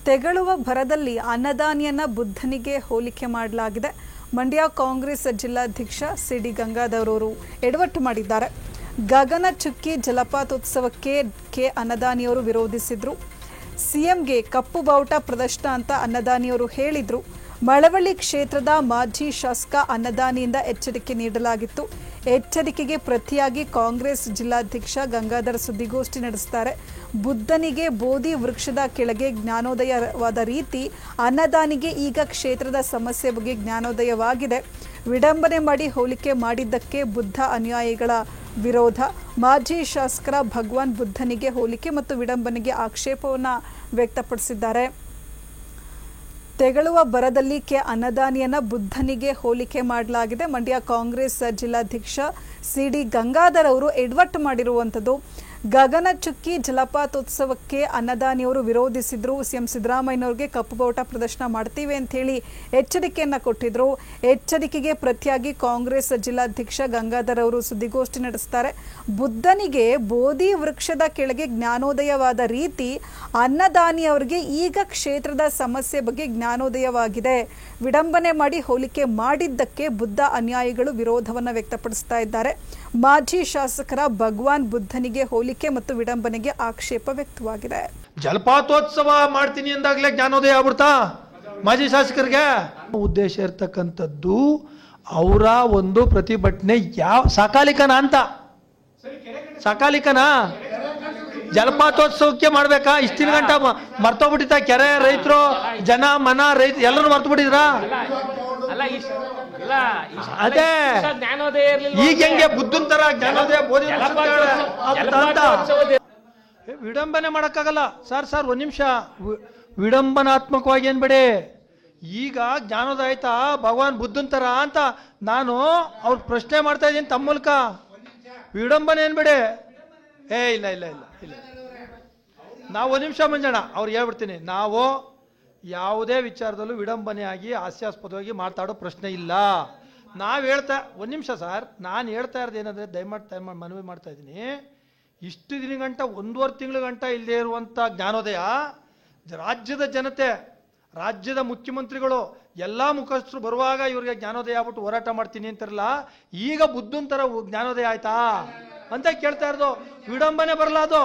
ತೆಗಳುವ ಭರದಲ್ಲಿ ಅನ್ನದಾನಿಯನ್ನ ಬುದ್ಧನಿಗೆ ಹೋಲಿಕೆ ಮಾಡಲಾಗಿದೆ. ಮಂಡ್ಯ ಕಾಂಗ್ರೆಸ್ ಜಿಲ್ಲಾಧ್ಯಕ್ಷ ಸಿಡಿ ಗಂಗಾಧರ್ ಅವರು ಎಡವಟ್ಟು ಮಾಡಿದ್ದಾರೆ. ಗಗನ ಚುಕ್ಕಿ ಜಲಪಾತೋತ್ಸವಕ್ಕೆ ಕೆ ಅನ್ನದಾನಿಯವರು ವಿರೋಧಿಸಿದ್ರು. ಸಿಎಂಗೆ ಕಪ್ಪು ಬಾವುಟ ಪ್ರದರ್ಶನ ಅಂತ ಅನ್ನದಾನಿಯವರು ಹೇಳಿದ್ರು. ಮಳವಳ್ಳಿ ಕ್ಷೇತ್ರದ ಮಾಜಿ ಶಾಸಕ ಅನ್ನದಾನಿಯಿಂದ ಎಚ್ಚರಿಕೆ ನೀಡಲಾಗಿತ್ತು. ಎಚ್ಚರಿಕೆಗೆ ಪ್ರತಿಯಾಗಿ ಕಾಂಗ್ರೆಸ್ ಜಿಲ್ಲಾಧ್ಯಕ್ಷ ಗಂಗಾಧರ್ ಸುದ್ದಿಗೋಷ್ಠಿ ನಡೆಸುತ್ತಾರೆ. ಬುದ್ಧನಿಗೆ ಬೋಧಿ ವೃಕ್ಷದ ಕೆಳಗೆ ಜ್ಞಾನೋದಯವಾದ ರೀತಿ ಅನ್ನದಾನಿಗೆ ಈಗ ಕ್ಷೇತ್ರದ ಸಮಸ್ಯೆ ಬಗ್ಗೆ ಜ್ಞಾನೋದಯವಾಗಿದೆ. ವಿಡಂಬನೆ ಮಾಡಿ ಹೋಲಿಕೆ ಮಾಡಿದ್ದಕ್ಕೆ ಬುದ್ಧ ಅನುಯಾಯಿಗಳ ವಿರೋಧ. ಮಾಜಿ ಶಾಸಕರ ಭಗವಾನ್ ಬುದ್ಧನಿಗೆ ಹೋಲಿಕೆ ಮತ್ತು ವಿಡಂಬನೆಗೆ ಆಕ್ಷೇಪವನ್ನು ವ್ಯಕ್ತಪಡಿಸಿದ್ದಾರೆ. ತೆಗಳುವ ಬರದಲ್ಲಿ ಕೆ ಅನ್ನದಾನಿಯನ್ನ ಬುದ್ಧನಿಗೆ ಹೋಲಿಕೆ ಮಾಡಲಾಗಿದೆ. ಮಂಡ್ಯ ಕಾಂಗ್ರೆಸ್ ಜಿಲ್ಲಾಧ್ಯಕ್ಷ ಸಿಡಿ ಗಂಗಾಧರ್ ಅವರು ಎಡವಟ್ಟು ಮಾಡಿರುವಂಥದ್ದು. ಗಗನ ಚುಕ್ಕಿ ಜಲಪಾತೋತ್ಸವಕ್ಕೆ ಅನ್ನದಾನಿಯವರು ವಿರೋಧಿಸಿದ್ರು. ಸಿಎಂ ಸಿದ್ದರಾಮಯ್ಯನವರಿಗೆ ಕಪ್ಪು ಬಾವುಟ ಪ್ರದರ್ಶನ ಮಾಡ್ತೀವಿ ಅಂತ ಹೇಳಿ ಎಚ್ಚರಿಕೆಯನ್ನ ಕೊಟ್ಟಿದ್ರು. ಎಚ್ಚರಿಕೆಗೆ ಪ್ರತಿಯಾಗಿ ಕಾಂಗ್ರೆಸ್ ಜಿಲ್ಲಾಧ್ಯಕ್ಷ ಗಂಗಾಧರ್ ಅವರು ಸುದ್ದಿಗೋಷ್ಠಿ ನಡೆಸ್ತಾರೆ. ಬುದ್ಧನಿಗೆ ಬೋಧಿ ವೃಕ್ಷದ ಕೆಳಗೆ ಜ್ಞಾನೋದಯವಾದ ರೀತಿ ಅನ್ನದಾನಿಯವರಿಗೆ ಈಗ ಕ್ಷೇತ್ರದ ಸಮಸ್ಯೆ ಬಗ್ಗೆ ಜ್ಞಾನೋದಯವಾಗಿದೆ. ವಿಡಂಬನೆ ಮಾಡಿ ಹೋಲಿಕೆ ಮಾಡಿದ್ದಕ್ಕೆ ಬುದ್ಧ ಅನುಯಾಯಿಗಳು ವಿರೋಧವನ್ನು ವ್ಯಕ್ತಪಡಿಸ್ತಾ ಇದ್ದಾರೆ. ಮಾಜಿ ಶಾಸಕರ ಭಗವಾನ್ ಬುದ್ಧನಿಗೆ ಹೋಲಿಕೆ ಮತ್ತು ವಿಡಂಬನೆಗೆ ಆಕ್ಷೇಪ ವ್ಯಕ್ತವಾಗಿದೆ. ಜಲಪಾತೋತ್ಸವ ಮಾಡ್ತೀನಿ ಅಂದಾಗಲೇ ಜ್ಞಾನೋದಯ ಆಗ್ಬಿಡ್ತಾ ಮಾಜಿ ಶಾಸಕರಿಗೆ? ಉದ್ದೇಶ ಇರ್ತಕ್ಕಂಥದ್ದು ಅವರ ಒಂದು ಪ್ರತಿಭಟನೆ ಯಾವ ಸಕಾಲಿಕನ ಅಂತ. ಸಕಾಲಿಕನಾ? ಜಲಪಾತೋತ್ಸವಕ್ಕೆ ಮಾಡ್ಬೇಕಾ? ಇಷ್ಟಿನ ಗಂಟ ಮರ್ತೋಗ್ಬಿಟ್ಟಿತ್ತ? ಕೆರೆ ರೈತರು ಜನ ಮನ ರೈತ ಎಲ್ಲರೂ ಮರ್ತು ಬಿಟ್ಟಿದ್ರಾ? ಅದೇ ಈಗ ಹೆಂಗೆ ಬುದ್ಧನ್ ತರ ಜ್ಞಾನೋದಯ ಬೋಧಿ ವಿಡಂಬನೆ ಮಾಡಕ್ಕಾಗಲ್ಲ ಸರ್. ಒಂದ್ ನಿಮಿಷ, ವಿಡಂಬನಾತ್ಮಕವಾಗಿ ಏನ್ಬೇಡಿ. ಈಗ ಜ್ಞಾನೋದಯ ಆಯ್ತಾ ಭಗವಾನ್ ಬುದ್ಧನ್ ತರ ಅಂತ ನಾನು ಅವ್ರ ಪ್ರಶ್ನೆ ಮಾಡ್ತಾ ಇದ್ದೀನಿ ತಮ್ಮ ಮೂಲಕ. ವಿಡಂಬನೆ ಏನ್ಬೇಡಿ. ಇಲ್ಲ ಇಲ್ಲ ಇಲ್ಲ ಇಲ್ಲ ನಾವು ಒಂದ್ ನಿಮಿಷ ಮಂಜಣ್ಣ ಅವ್ರಿಗೆ ಹೇಳ್ಬಿಡ್ತೀನಿ. ನಾವು ಯಾವುದೇ ವಿಚಾರದಲ್ಲೂ ವಿಡಂಬನೆಯಾಗಿ ಹಾಸ್ಯಾಸ್ಪದವಾಗಿ ಮಾತಾಡೋ ಪ್ರಶ್ನೆ ಇಲ್ಲ. ನಾವು ಹೇಳ್ತಾ ಒಂದ್ ನಿಮಿಷ ಸರ್, ನಾನು ಹೇಳ್ತಾ ಇರೋದು ಏನಂದ್ರೆ ದಯಮಾಡಿ ಮನವಿ ಮಾಡ್ತಾ ಇದ್ದೀನಿ. ಇಷ್ಟು ದಿನ ಗಂಟ 1.5 ತಿಂಗಳ ಗಂಟ ಇಲ್ಲದೆ ಇರುವಂತ ಜ್ಞಾನೋದಯ ರಾಜ್ಯದ ಜನತೆ, ರಾಜ್ಯದ ಮುಖ್ಯಮಂತ್ರಿಗಳು ಎಲ್ಲಾ ಮುಖಸ್ಥರು ಬರುವಾಗ ಇವ್ರಿಗೆ ಜ್ಞಾನೋದಯ ಆಗ್ಬಿಟ್ಟು ಹೋರಾಟ ಮಾಡ್ತೀನಿ ಅಂತಾರಲ್ಲ, ಈಗ ಬುದ್ಧನ್ ತರ ಜ್ಞಾನೋದಯ ಆಯ್ತಾ ಅಂತ ಕೇಳ್ತಾ ಇರೋದು. ವಿಡಂಬನೆ ಬರಲ್ಲ ಅದು.